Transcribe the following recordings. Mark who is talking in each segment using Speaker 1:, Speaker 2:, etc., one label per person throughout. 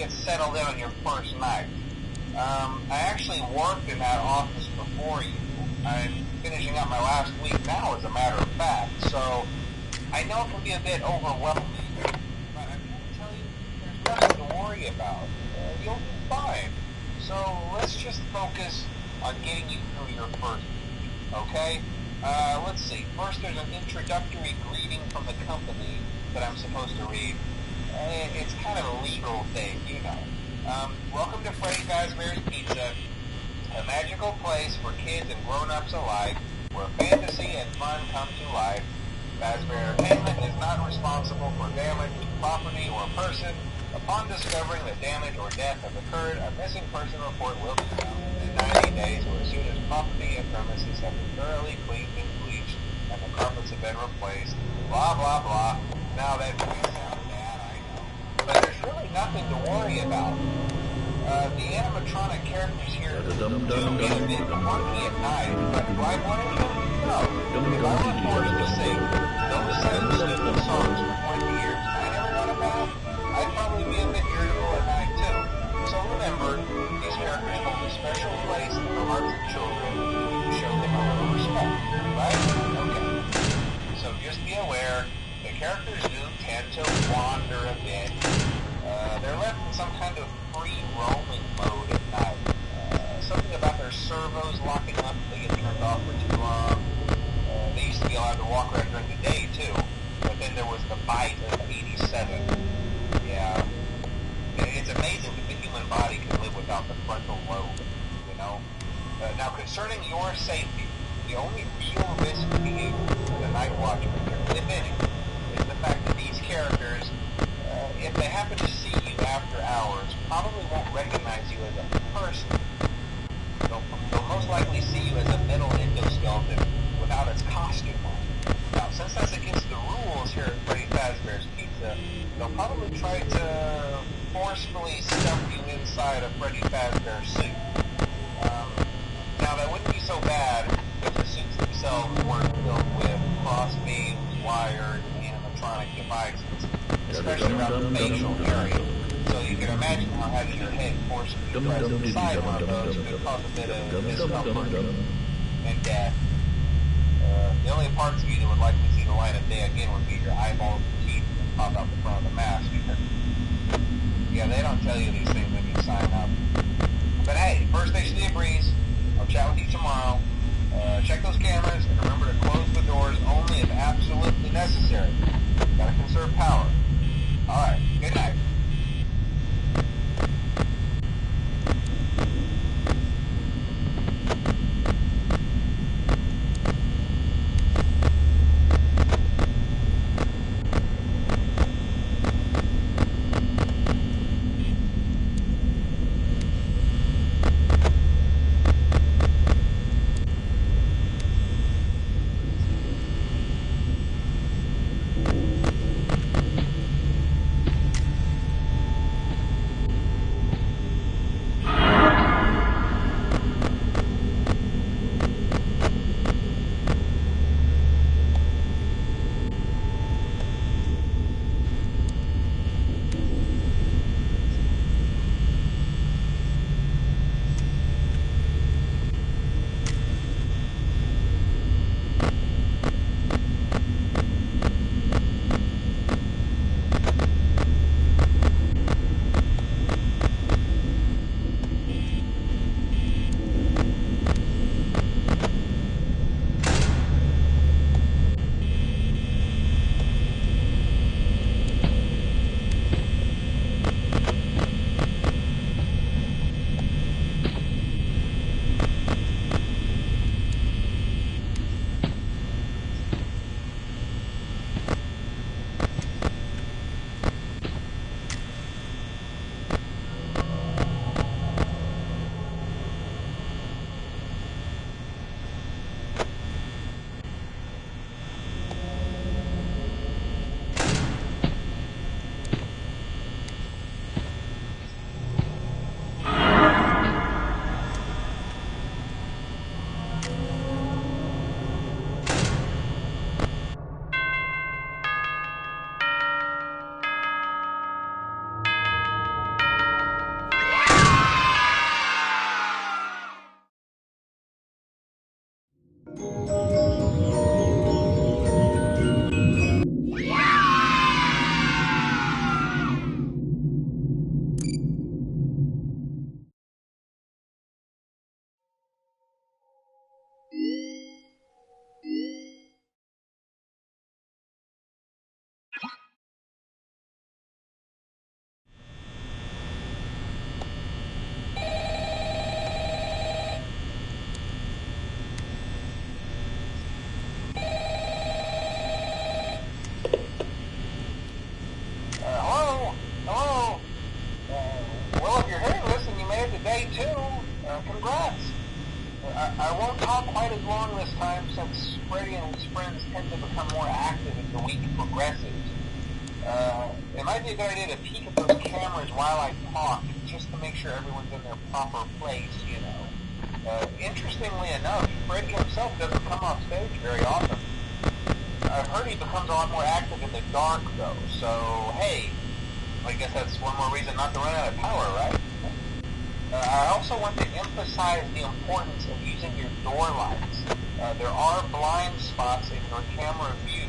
Speaker 1: get settled in on your first night. I actually worked in that office before you. I'm finishing up my last week now, as a matter of fact, so I know it can be a bit overwhelming, but I'm going to tell you there's nothing to worry about. You'll be fine. So let's just focus on getting you through your first week, okay? Let's see. First, there's an introductory greeting from the company that I'm supposed to read. It's kind of a legal thing, you know. Welcome to Freddy Fazbear's Pizza, a magical place for kids and grown-ups alike, where fantasy and fun come to life. Fazbear Entertainment is not responsible for damage to property or person. Upon discovering that damage or death has occurred, a missing person report will be found in 90 days or as soon as property and premises have been thoroughly cleaned and bleached and the carpets have been replaced. Blah, blah, blah. Now that may sound bad, I know. But there's really nothing to worry about. The animatronic characters here do get a bit quirky at night, but do I blame you? No. If I were forced to sing those same stupid songs for 20 years and I never got a bath, I'd probably be a bit irritable at night too. So remember, these characters hold a special place in the hearts of children to show them a little respect, right? Okay. So just be aware, the characters do tend to wander a bit. They're left in some kind of free roaming mode at night. Something about their servos locking up if they get turned off for too long. They used to be allowed to walk around during the day too, but then there was the bite of 87. Yeah. It's amazing that the human body can live without the frontal lobe, you know? Now, concerning your safety, the only real risk to you as a night watchman, if any, is the fact that these characters, if they happen to see you after hours, probably won't recognize you as a person. They'll most likely see you as a metal endoskeleton without its costume on. Now, since that's against the rules here at Freddy Fazbear's Pizza, they'll probably try to forcefully stuff you inside a Freddy Fazbear suit. Now, that wouldn't be so bad if the suits themselves weren't filled with crossbeams, wires, and animatronic devices, especially around the facial area. So you can imagine how having your head forcefully pressed inside one of those could cause a bit of discomfort and death. The only parts of you that would likely see the light of day again would be your eyeballs and teeth that pop out the front of the mask. Yeah, they don't tell you these things when you sign up. But hey, first station of the breeze. I'll chat with you tomorrow. Check those cameras and remember to close the doors only if absolutely necessary. Gotta conserve power. Alright, good night. the week progresses, it might be a good idea to peek at those cameras while I talk, just to make sure everyone's in their proper place, you know. Interestingly enough, Freddy himself doesn't come off stage very often. I've heard he becomes a lot more active in the dark, though, so, hey, I guess that's one more reason not to run out of power, right? I also want to emphasize the importance of using your door lights. There are blind spots in your camera view,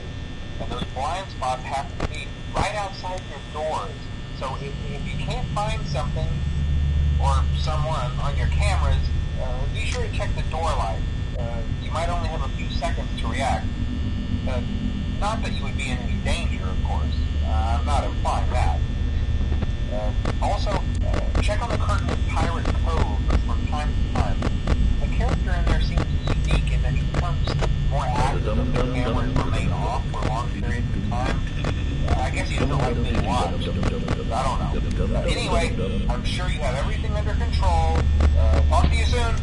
Speaker 1: and those blind spots have to be right outside your doors. So if you can't find something or someone on your cameras, be sure to check the door light. You might only have a few seconds to react. Not that you would be in any danger, of course. I'm not implying that. Also, check on the curtain of Pirate Cove from time to time. The character in there seems unique in that he becomes more active if the cameras remain off for long periods of time. I guess he doesn't like being watched. I don't know. Anyway, I'm sure you have everything under control. Talk to you soon.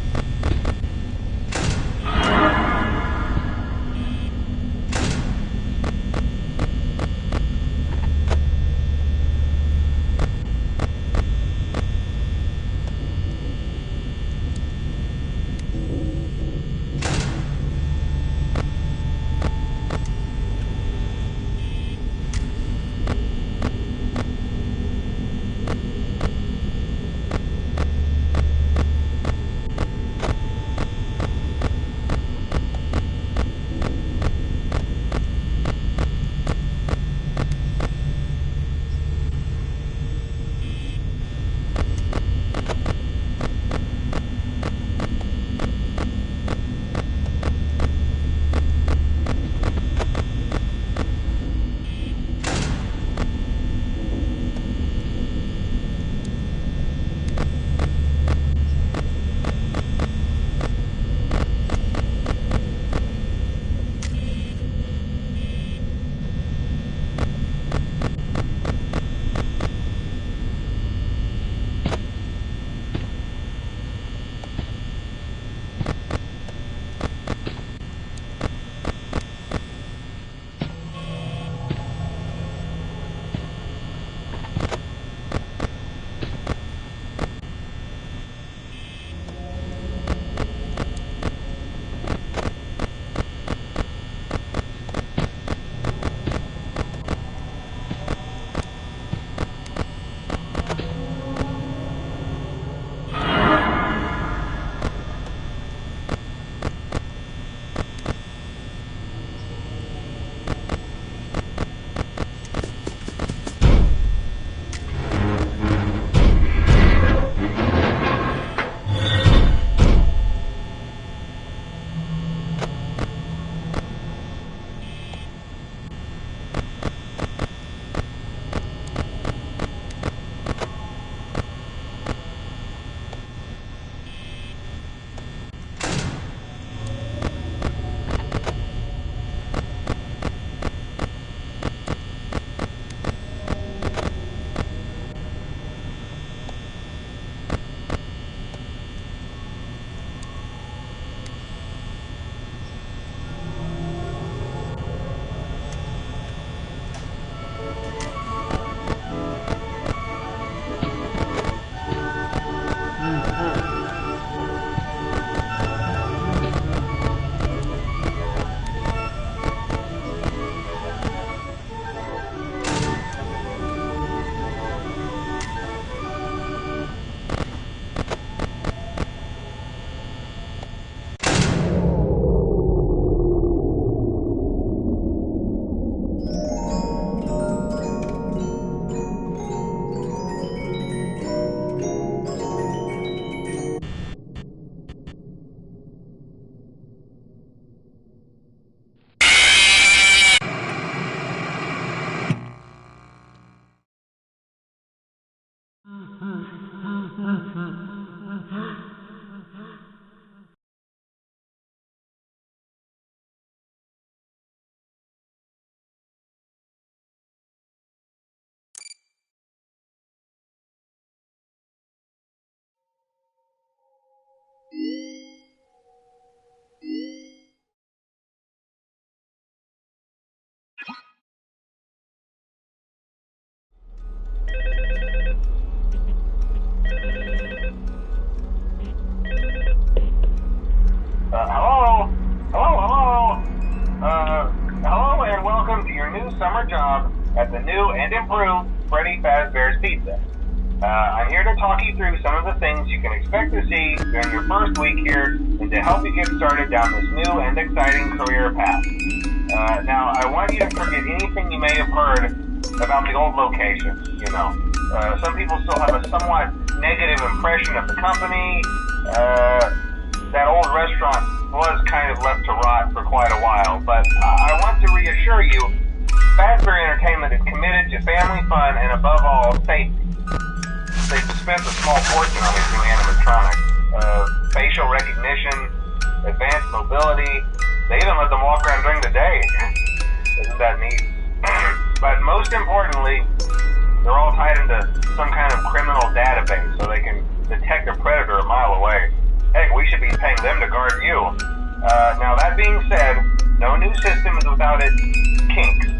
Speaker 1: summer job at the new and improved Freddy Fazbear's Pizza. I'm here to talk you through some of the things you can expect to see during your first week here and to help you get started down this new and exciting career path. Now, I want you to forget anything you may have heard about the old location, you know. Some people still have a somewhat negative impression of the company. That old restaurant was kind of left to rot for quite a while, but I want to reassure you, Fazbear Entertainment is committed to family fun and above all, safety. They've spent a small fortune on these new animatronics. Facial recognition, advanced mobility, they even let them walk around during the day. Isn't that neat? But most importantly, they're all tied into some kind of criminal database so they can detect a predator a mile away. Heck, we should be paying them to guard you. Now that being said, no new system is without its kinks.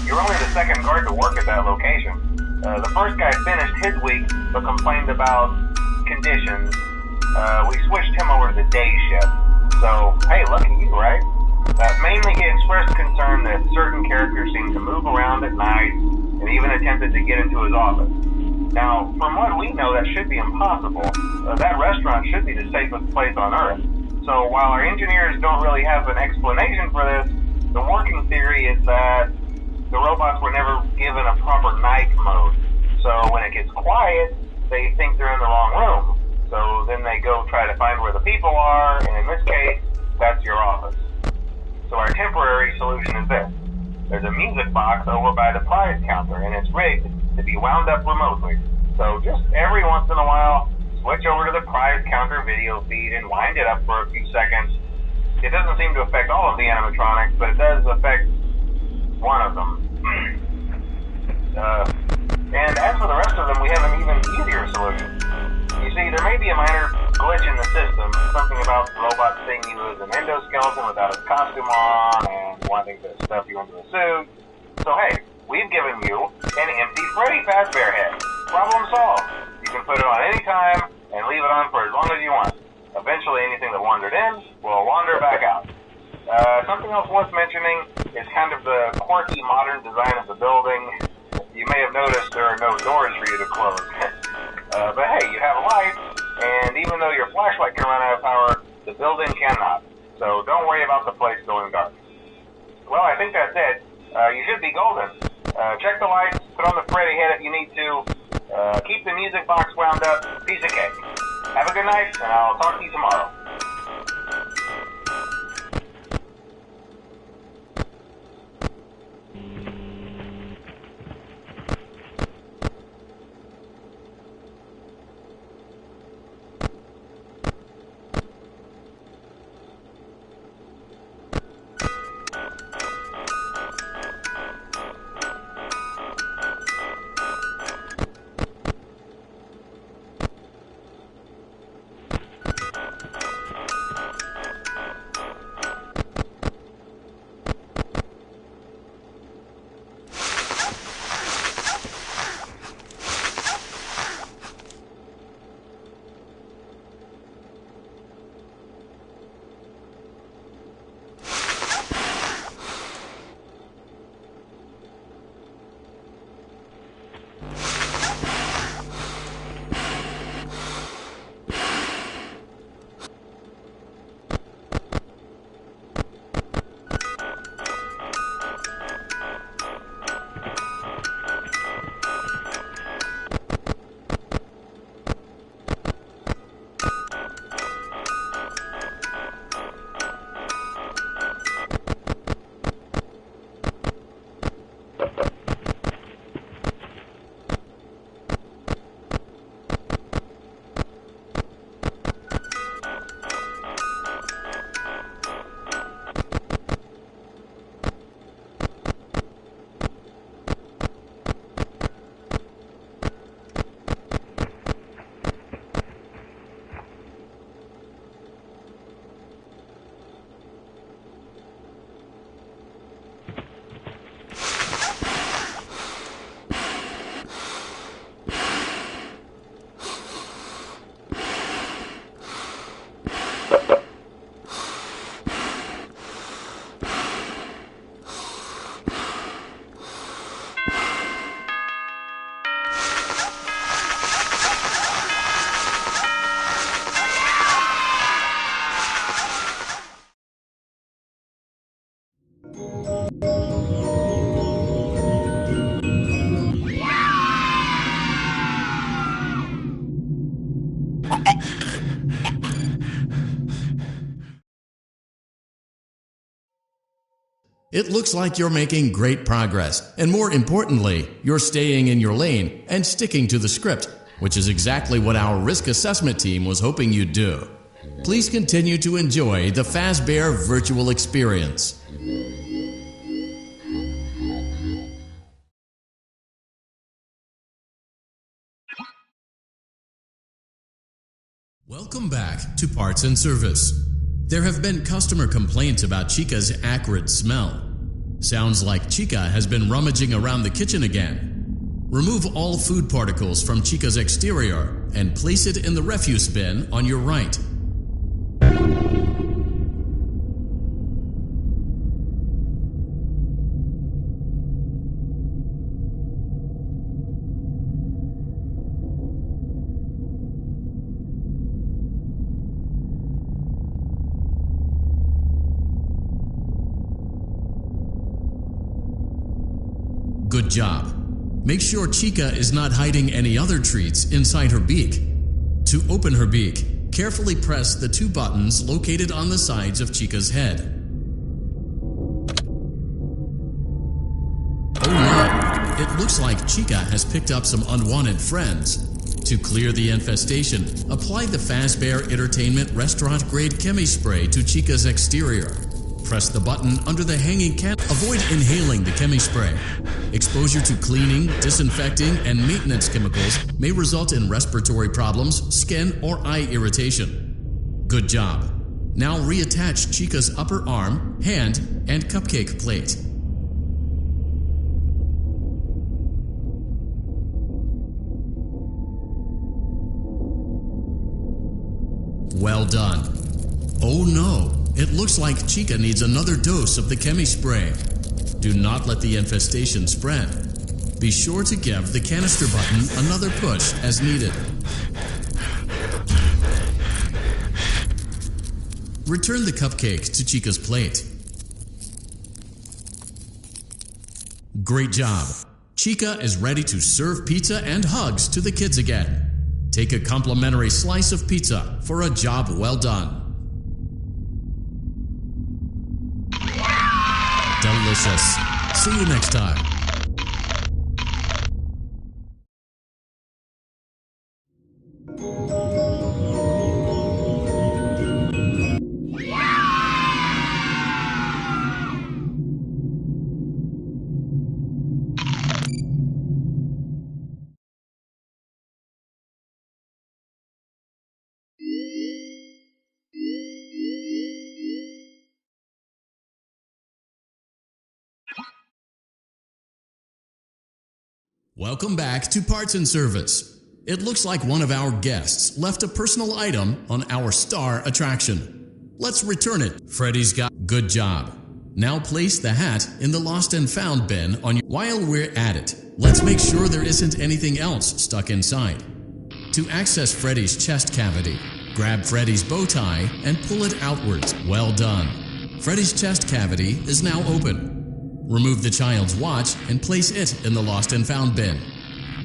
Speaker 1: You're only the second guard to work at that location. The first guy finished his week but complained about conditions. We switched him over to the day shift. So, hey, lucky you, right? Mainly he expressed concern that certain characters seemed to move around at night and even attempted to get into his office. Now, from what we know, that should be impossible. That restaurant should be the safest place on Earth. So while our engineers don't really have an explanation for this, the working theory is that the robots were never given a proper night mode. So when it gets quiet, they think they're in the wrong room. So then they go try to find where the people are, and in this case, that's your office. So our temporary solution is this. There's a music box over by the prize counter, and it's rigged to be wound up remotely. So just every once in a while, switch over to the prize counter video feed and wind it up for a few seconds. It doesn't seem to affect all of the animatronics, but it does affect one of them. And as for the rest of them, we have an even easier solution. You see, there may be a minor glitch in the system, something about robots seeing you as an endoskeleton without a costume on and wanting to stuff you into a suit. So hey, we've given you an empty Freddy Fazbear head. Problem solved. You can put it on any time and leave it on for as long as you want. Eventually anything that wandered in will wander back out. Something else worth mentioning is kind of the quirky modern design of the building. You may have noticed there are no doors for you to close. But hey, you have a light, and even though your flashlight can run out of power, the building cannot. So don't worry about the place going dark. Well, I think that's it. You should be golden. Check the lights, put on the Freddy head if you need to. Keep the music box wound up. Piece of cake. Have a good night, and I'll talk to you tomorrow.
Speaker 2: It looks like you're making great progress, and more importantly, you're staying in your lane and sticking to the script, which is exactly what our risk assessment team was hoping you'd do. Please continue to enjoy the Fazbear virtual experience. Welcome back to Parts and Service. There have been customer complaints about Chica's acrid smell. Sounds like Chica has been rummaging around the kitchen again. Remove all food particles from Chica's exterior and place it in the refuse bin on your right. Good job. Make sure Chica is not hiding any other treats inside her beak. To open her beak, carefully press the two buttons located on the sides of Chica's head. Oh no! It looks like Chica has picked up some unwanted friends. To clear the infestation, apply the Fazbear Entertainment Restaurant Grade Chemi Spray to Chica's exterior. Press the button under the hanging can. Avoid inhaling the chemi spray. Exposure to cleaning, disinfecting, and maintenance chemicals may result in respiratory problems, skin, or eye irritation. Good job. Now reattach Chica's upper arm, hand, and cupcake plate. Well done. Oh no! It looks like Chica needs another dose of the chemi spray. Do not let the infestation spread. Be sure to give the canister button another push as needed. Return the cupcake to Chica's plate. Great job. Chica is ready to serve pizza and hugs to the kids again. Take a complimentary slice of pizza for a job well done. Delicious. See you next time. Welcome back to Parts and Service. It looks like one of our guests left a personal item on our star attraction. Let's return it. Freddy's got good job. Now place the hat in the lost and found bin on your. While we're at it, let's make sure there isn't anything else stuck inside. To access Freddy's chest cavity, grab Freddy's bow tie and pull it outwards. Well done. Freddy's chest cavity is now open. Remove the child's watch and place it in the lost and found bin.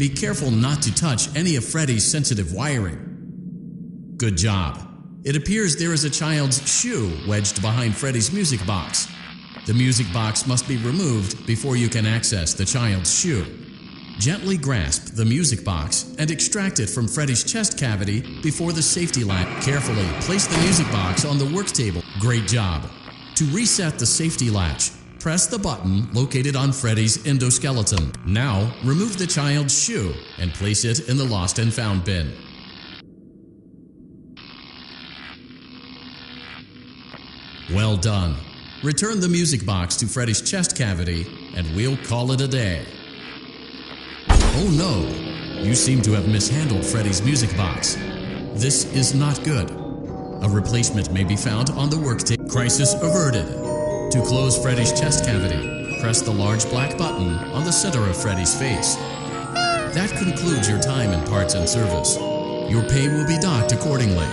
Speaker 2: Be careful not to touch any of Freddy's sensitive wiring. Good job. It appears there is a child's shoe wedged behind Freddy's music box. The music box must be removed before you can access the child's shoe. Gently grasp the music box and extract it from Freddy's chest cavity before the safety latch. Carefully place the music box on the work table. Great job. To reset the safety latch, press the button located on Freddy's endoskeleton. Now, remove the child's shoe and place it in the lost and found bin. Well done. Return the music box to Freddy's chest cavity and we'll call it a day. Oh no! You seem to have mishandled Freddy's music box. This is not good. A replacement may be found on the work table. Crisis averted. To close Freddy's chest cavity, press the large black button on the center of Freddy's face. That concludes your time in Parts and Service. Your pay will be docked accordingly.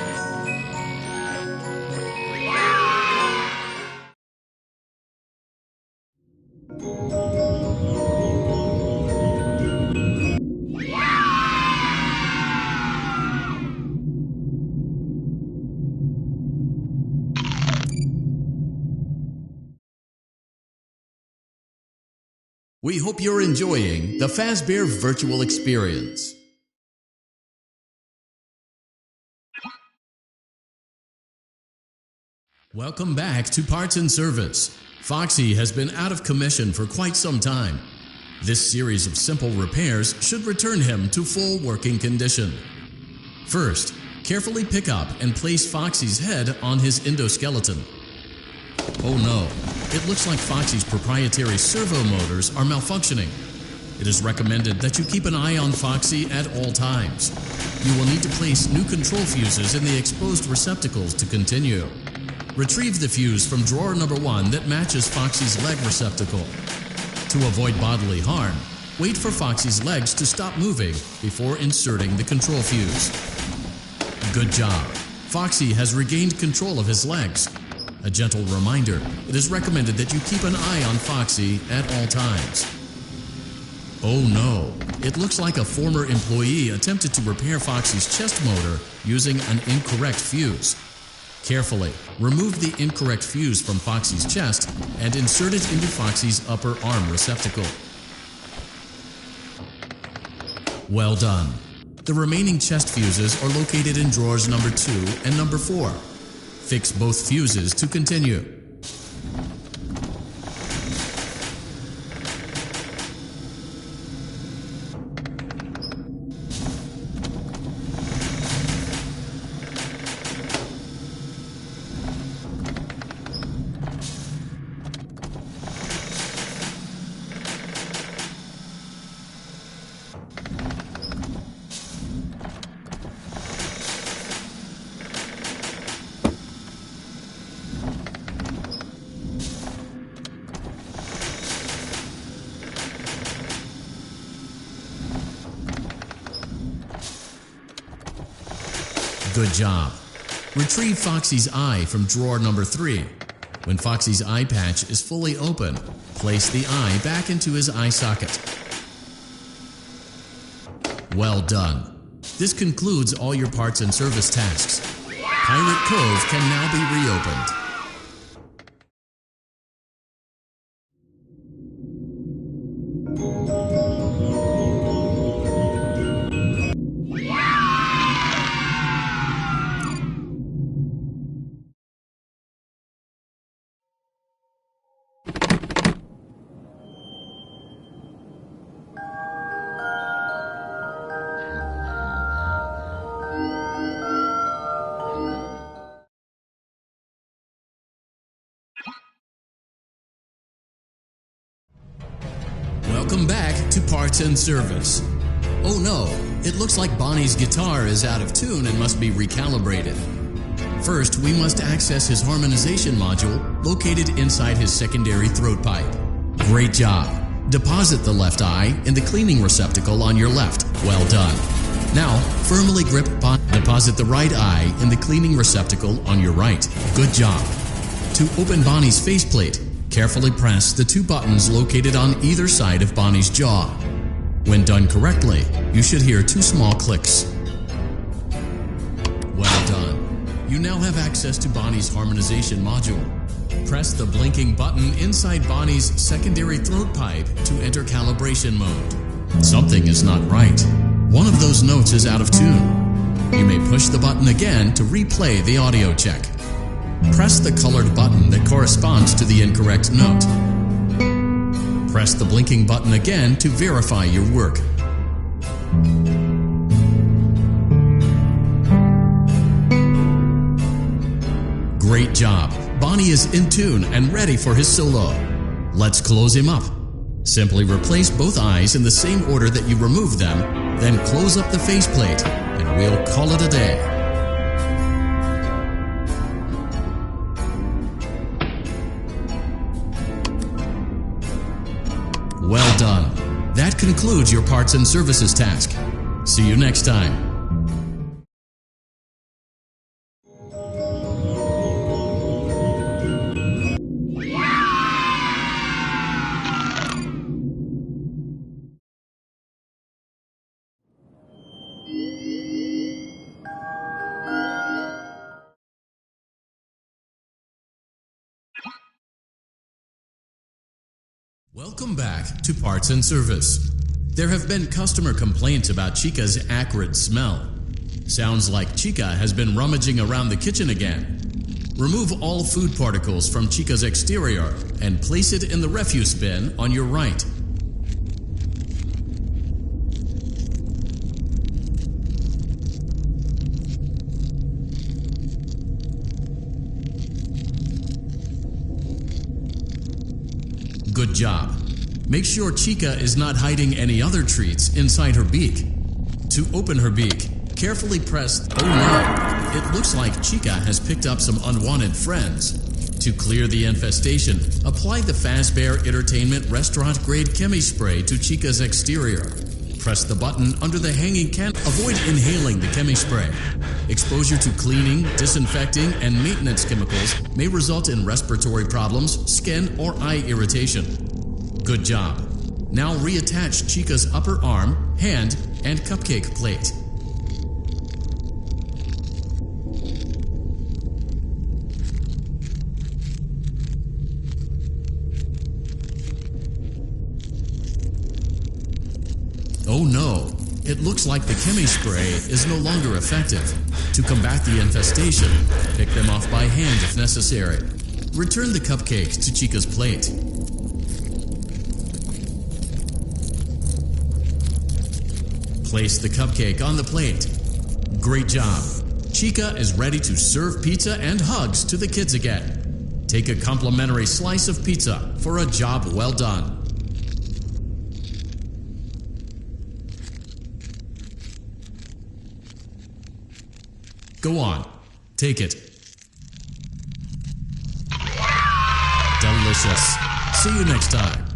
Speaker 2: We hope you're enjoying the Fazbear virtual experience. Welcome back to Parts and Service. Foxy has been out of commission for quite some time. This series of simple repairs should return him to full working condition. First, carefully pick up and place Foxy's head on his endoskeleton. Oh no, it looks like Foxy's proprietary servo motors are malfunctioning. It is recommended that you keep an eye on Foxy at all times. You will need to place new control fuses in the exposed receptacles to continue. Retrieve the fuse from drawer number 1 that matches Foxy's leg receptacle. To avoid bodily harm, wait for Foxy's legs to stop moving before inserting the control fuse. Good job. Foxy has regained control of his legs. A gentle reminder, it is recommended that you keep an eye on Foxy at all times. Oh no, it looks like a former employee attempted to repair Foxy's chest motor using an incorrect fuse. Carefully, remove the incorrect fuse from Foxy's chest and insert it into Foxy's upper arm receptacle. Well done. The remaining chest fuses are located in drawers number 2 and number 4. Fix both fuses to continue. Good job. Retrieve Foxy's eye from drawer number 3. When Foxy's eye patch is fully open, place the eye back into his eye socket. Well done. This concludes all your parts and service tasks. Pirate Cove can now be reopened. Welcome back to Parts and Service. Oh no, it looks like Bonnie's guitar is out of tune and must be recalibrated. First, we must access his harmonization module located inside his secondary throat pipe. Great job. Deposit the left eye in the cleaning receptacle on your left. Well done. Now, firmly grip Bonnie. Deposit the right eye in the cleaning receptacle on your right. Good job. To open Bonnie's faceplate, carefully press the 2 buttons located on either side of Bonnie's jaw. When done correctly, you should hear 2 small clicks. Well done. You now have access to Bonnie's harmonization module. Press the blinking button inside Bonnie's secondary throat pipe to enter calibration mode. Something is not right. One of those notes is out of tune. You may push the button again to replay the audio check. Press the colored button that corresponds to the incorrect note. Press the blinking button again to verify your work. Great job. Bonnie is in tune and ready for his solo. Let's close him up. Simply replace both eyes in the same order that you removed them, then close up the faceplate, and we'll call it a day. Well done. That concludes your parts and services task. See you next time. Welcome back to Parts and Service. There have been customer complaints about Chica's acrid smell. Sounds like Chica has been rummaging around the kitchen again. Remove all food particles from Chica's exterior and place it in the refuse bin on your right. Good job. Make sure Chica is not hiding any other treats inside her beak. To open her beak, carefully press Oh no! It looks like Chica has picked up some unwanted friends. To clear the infestation, apply the Fazbear Entertainment Restaurant Grade Chemi Spray to Chica's exterior. Press the button under the hanging can. Avoid inhaling the Chemi Spray. Exposure to cleaning, disinfecting, and maintenance chemicals may result in respiratory problems, skin, or eye irritation. Good job. Now reattach Chica's upper arm, hand, and cupcake plate. Oh no! It looks like the Chemi Spray is no longer effective. To combat the infestation, pick them off by hand if necessary. Return the cupcakes to Chica's plate. Place the cupcake on the plate. Great job! Chica is ready to serve pizza and hugs to the kids again. Take a complimentary slice of pizza for a job well done. Go on, take it. Delicious. See you next time.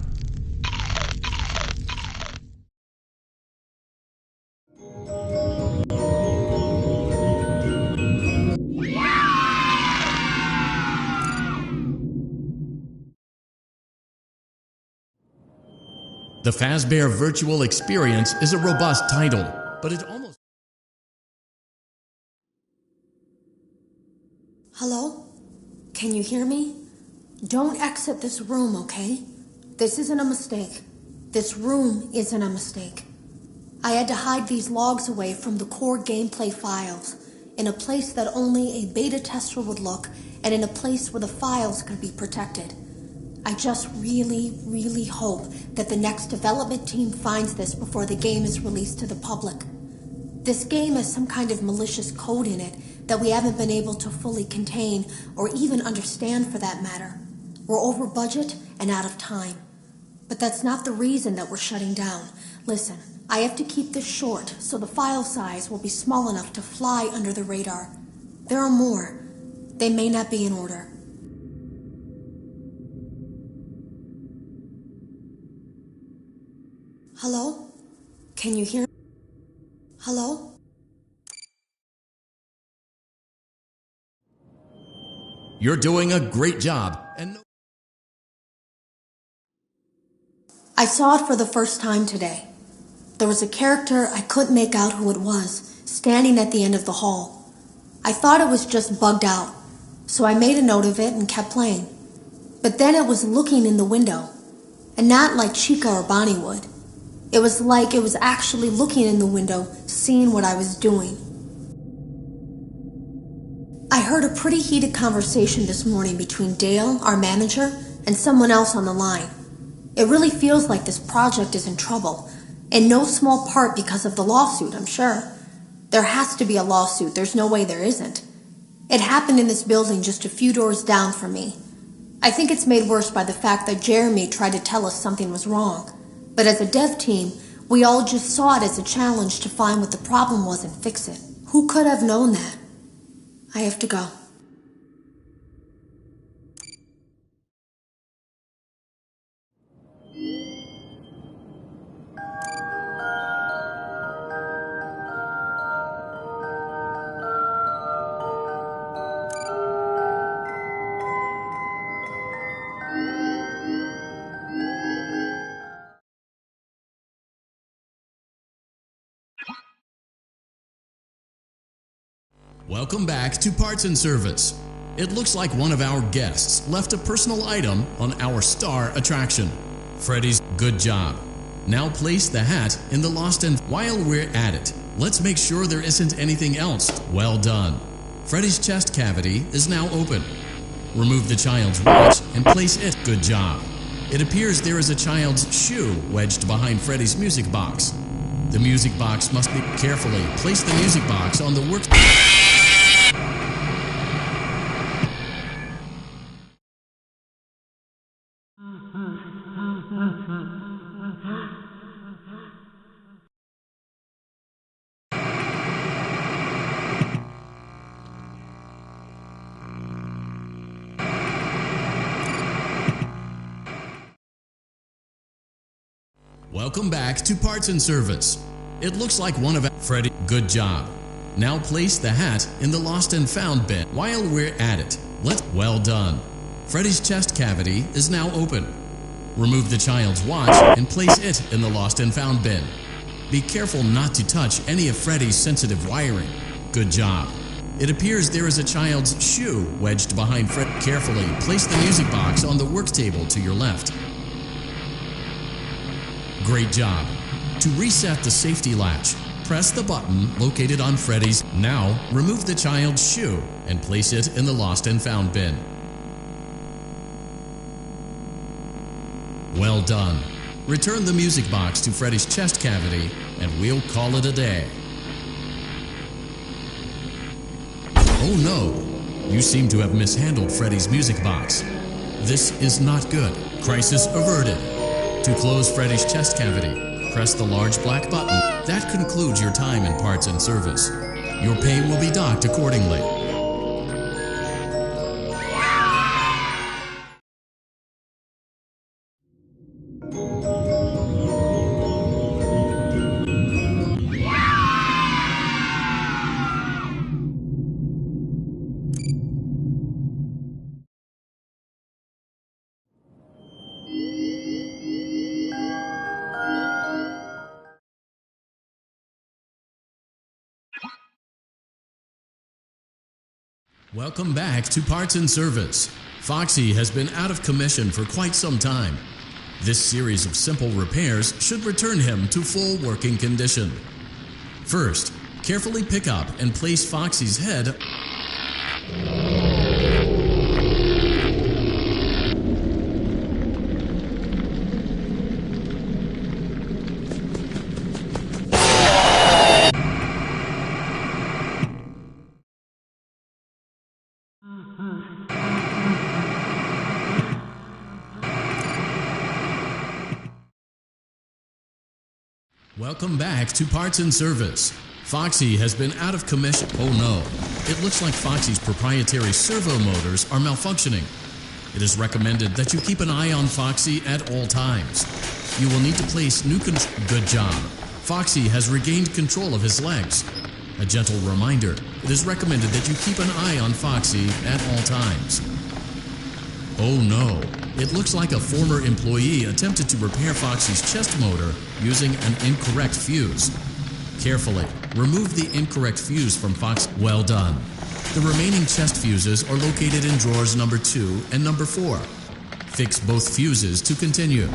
Speaker 2: The Fazbear Virtual Experience is a robust title, but it almost...
Speaker 3: Hello? Can you hear me? Don't exit this room, okay? This isn't a mistake. This room isn't a mistake. I had to hide these logs away from the core gameplay files, in a place that only a beta tester would look, and in a place where the files could be protected. I just really hope that the next development team finds this before the game is released to the public. This game has some kind of malicious code in it that we haven't been able to fully contain or even understand for that matter. We're over budget and out of time. But that's not the reason that we're shutting down. Listen, I have to keep this short so the file size will be small enough to fly under the radar. There are more. They may not be in order. Hello? Can you hear me? Hello?
Speaker 2: You're doing a great job, and
Speaker 3: I saw it for the first time today. There was a character I couldn't make out who it was, standing at the end of the hall. I thought it was just bugged out, so I made a note of it and kept playing. But then it was looking in the window, and not like Chica or Bonnie would. It was like it was actually looking in the window, seeing what I was doing. I heard a pretty heated conversation this morning between Dale, our manager, and someone else on the line. It really feels like this project is in trouble, in no small part because of the lawsuit, I'm sure. There has to be a lawsuit, there's no way there isn't. It happened in this building just a few doors down from me. I think it's made worse by the fact that Jeremy tried to tell us something was wrong. But as a dev team, we all just saw it as a challenge to find what the problem was and fix it. Who could have known that? I have to go.
Speaker 2: welcome back to Parts and Service. It looks like one of our guests left a personal item on our star attraction. Freddy's, good job. Now place the hat in the lost and while we're at it, let's make sure there isn't anything else. Well done. Freddy's chest cavity is now open. Remove the child's watch and place it. Good job. It appears there is a child's shoe wedged behind Freddy's music box. The music box must be carefully. Place the music box on the work. Welcome back to Parts and Service. It looks like one of Freddy, good job. Now place the hat in the lost and found bin. While we're at it, well done. Freddy's chest cavity is now open. Remove the child's watch and place it in the lost and found bin. Be careful not to touch any of Freddy's sensitive wiring. Good job. It appears there is a child's shoe wedged behind Fred. Carefully place the music box on the work table to your left. Great job. To reset the safety latch, press the button located on Freddy's. Now, remove the child's shoe and place it in the lost and found bin. Well done. Return the music box to Freddy's chest cavity and we'll call it a day. Oh no! You seem to have mishandled Freddy's music box. This is not good. Crisis averted. To close Freddy's chest cavity, press the large black button. That concludes your time in Parts and Service. Your pay will be docked accordingly. Welcome back to Parts and Service. Foxy has been out of commission for quite some time. This series of simple repairs should return him to full working condition. First, carefully pick up and place Foxy's head. Welcome back to Parts and Service. Foxy has been out of commission. Oh no, it looks like Foxy's proprietary servo motors are malfunctioning. It is recommended that you keep an eye on Foxy at all times. You will need to place new control. Good job. Foxy has regained control of his legs. A gentle reminder, it is recommended that you keep an eye on Foxy at all times. Oh no, it looks like a former employee attempted to repair Foxy's chest motor using an incorrect fuse. Carefully, remove the incorrect fuse from Foxy. Well done. The remaining chest fuses are located in drawers number 2 and number 4. Fix both fuses to continue.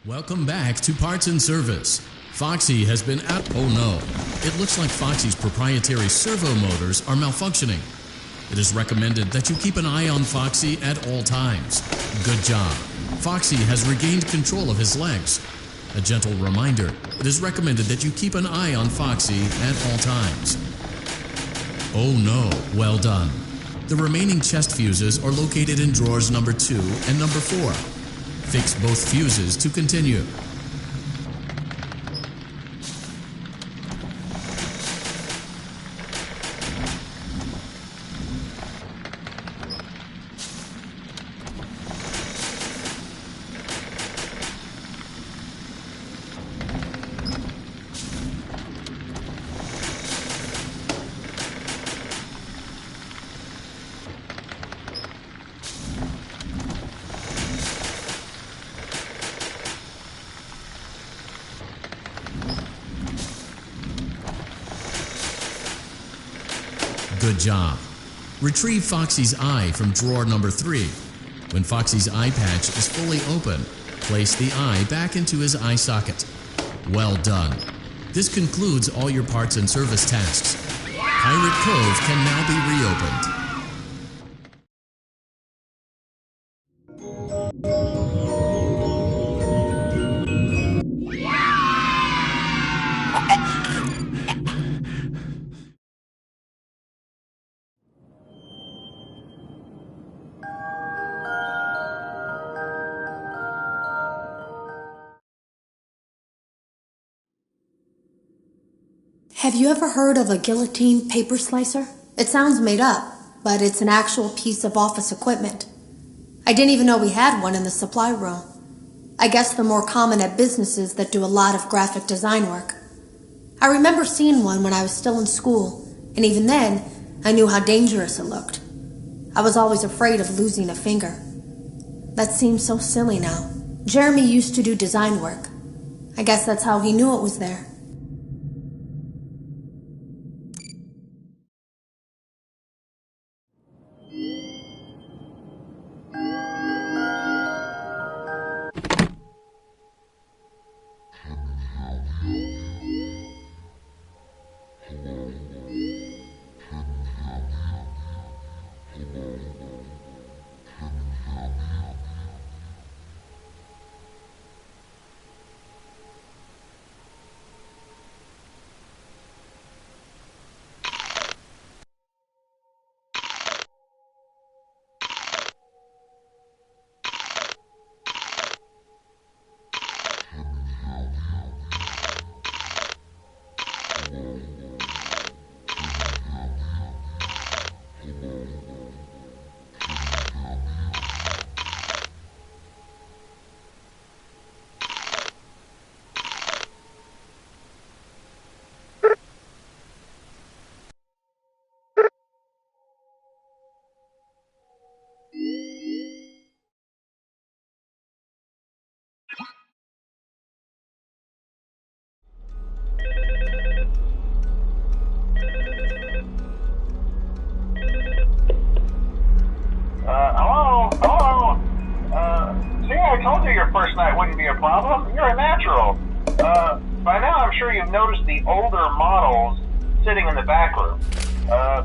Speaker 2: Welcome back to Parts and Service. Foxy has been out. Oh no. It looks like Foxy's proprietary servo motors are malfunctioning. It is recommended that you keep an eye on Foxy at all times. Good job. Foxy has regained control of his legs. A gentle reminder, it is recommended that you keep an eye on Foxy at all times. Oh no, well done. The remaining chest fuses are located in drawers number 2 and number 4. Fix both fuses to continue. Good job. Retrieve Foxy's eye from drawer number 3. When Foxy's eye patch is fully open, place the eye back into his eye socket. Well done. This concludes all your parts and service tasks. Pirate Cove can now be reopened.
Speaker 3: Have you ever heard of a guillotine paper slicer? It sounds made up, but it's an actual piece of office equipment. I didn't even know we had one in the supply room. I guess they're more common at businesses that do a lot of graphic design work. I remember seeing one when I was still in school, and even then, I knew how dangerous it looked. I was always afraid of losing a finger. That seems so silly now. Jeremy used to do design work. I guess that's how he knew it was there.
Speaker 1: First night wouldn't be a problem. You're a natural. By now I'm sure you've noticed the older models sitting in the back room.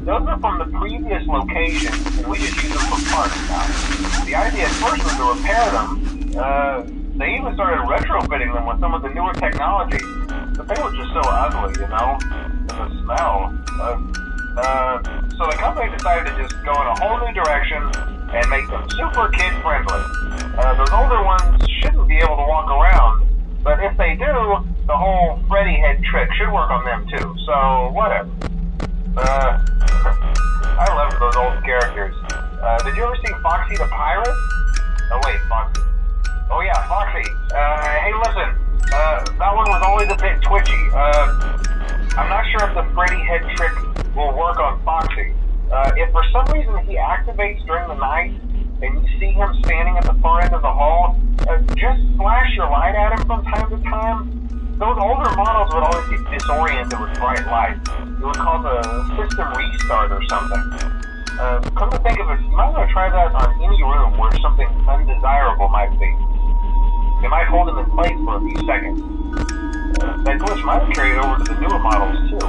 Speaker 1: Those are from the previous location, and we just use them for parts now. The idea at first was to repair them. They even started retrofitting them with some of the newer technology, but they were just so ugly, you know? The smell. So the company decided to just go in a whole new direction and make them super kid-friendly. Those older ones shouldn't be able to walk around, but if they do, the whole Freddy head trick should work on them too, so whatever. I love those old characters. Did you ever see Foxy the Pirate? Oh wait, Foxy. Oh yeah, Foxy. Hey listen, that one was always a bit twitchy. I'm not sure if the Freddy head trick will work on Foxy. If for some reason he activates during the night, and you see him standing at the far end of the hall, just flash your light at him from time to time. Those older models would always get disoriented with bright light. It would cause a system restart or something. Come to think of it, you might want to try that on any room where something undesirable might be. It might hold them in place for a few seconds. That glitch might have carried over to the newer models too.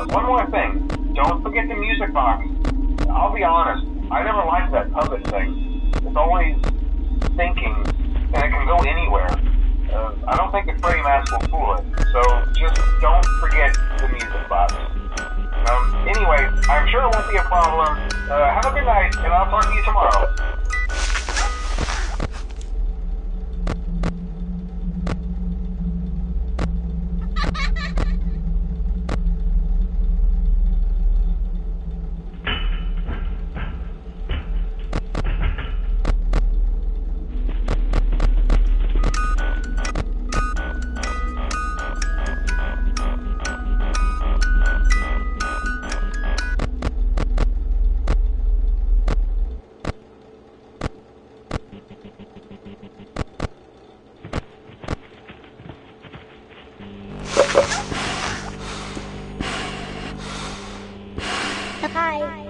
Speaker 1: One more thing, don't forget the music box. I'll be honest, I never liked that puppet thing. It's always thinking, and it can go anywhere. I don't think the Freddy mask will fool it, so just don't forget the music box. Anyway, I'm sure it won't be a problem. Have a good night, and I'll talk to you tomorrow.
Speaker 4: Hi.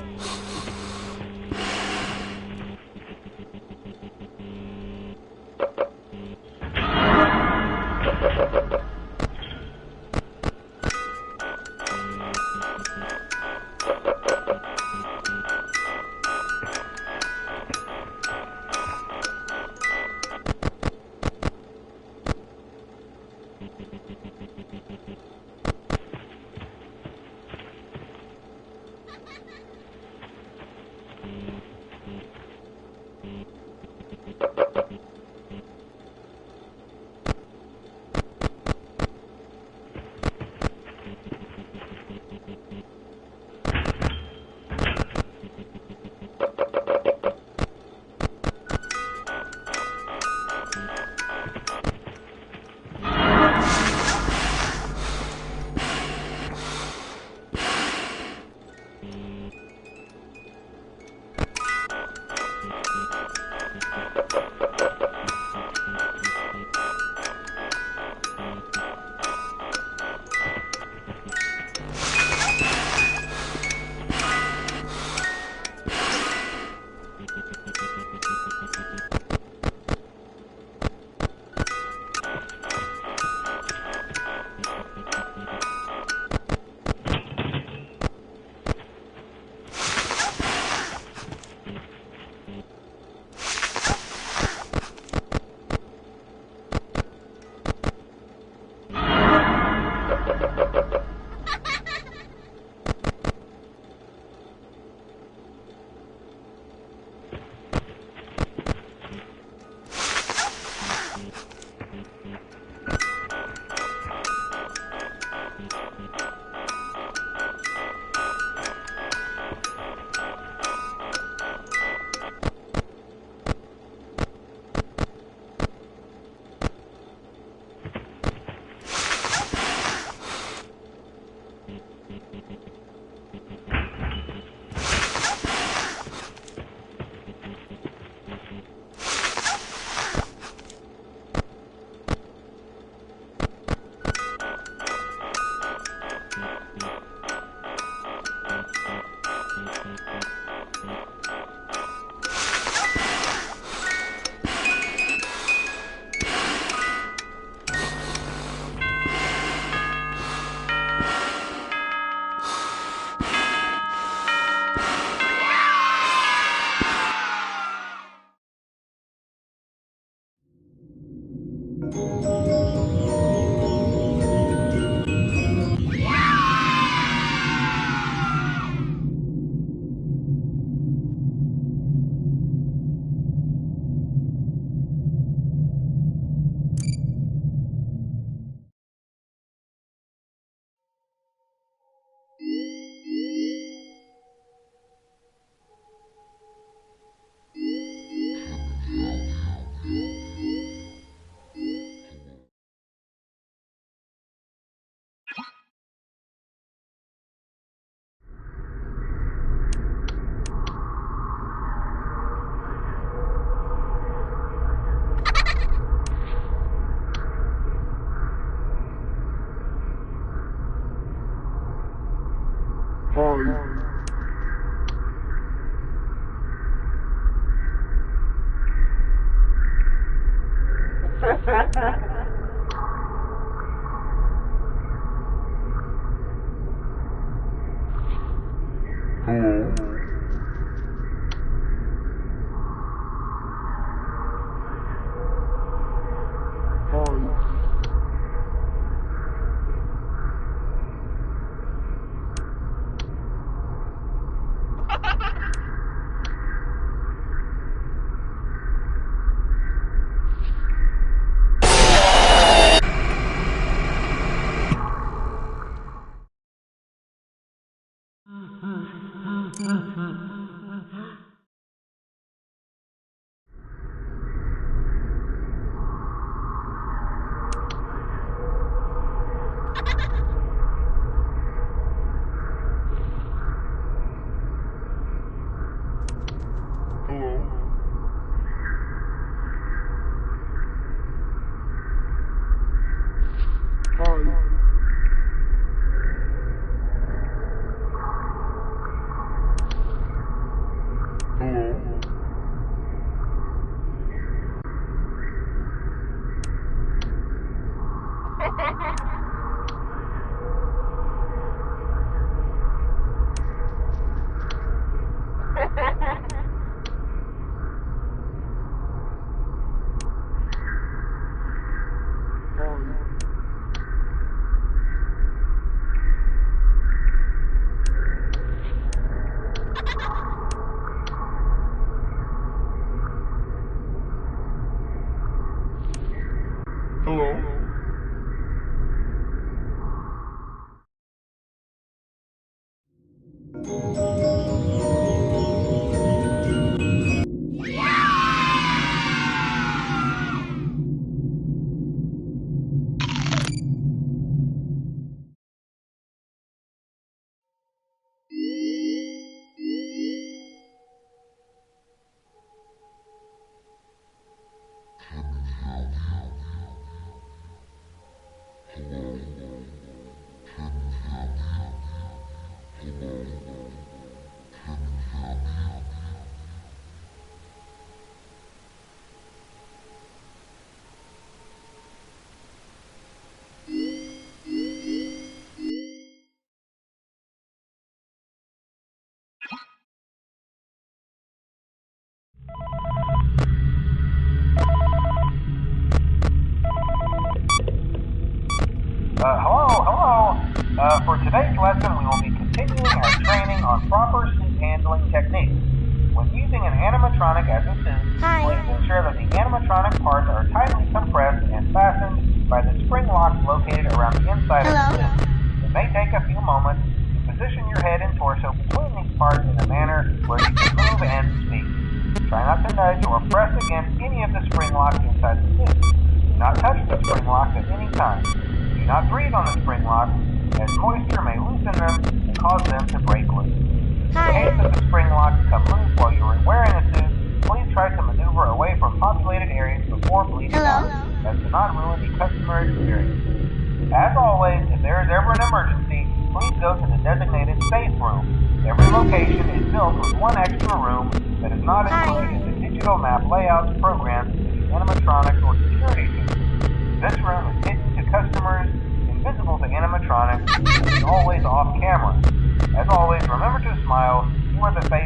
Speaker 1: Hello. For today's lesson, we will be continuing our training on proper suit handling techniques. When using an animatronic as a suit, please ensure that the animatronic parts are tightly compressed and fastened by the spring locks located around the inside of the suit. It may take a few moments to position your head and torso between these parts in a manner where you can move and speak. Try not to nudge or press against any of the spring locks inside the suit. Do not touch the spring locks at any time. Do not breathe on the spring locks, as moisture may loosen them and cause them to break loose. In case of the spring locks come loose while you are wearing a suit, please try to maneuver away from populated areas before bleeding out, as to not ruin the customer experience. As always, if there is ever an emergency, please go to the designated safe room. Every location is built with one extra room that is not included in the digital map layouts programmed in the animatronics or security suits. This room is hidden to customers, invisible to animatronics, and is always off camera. As always, remember to smile. You are the face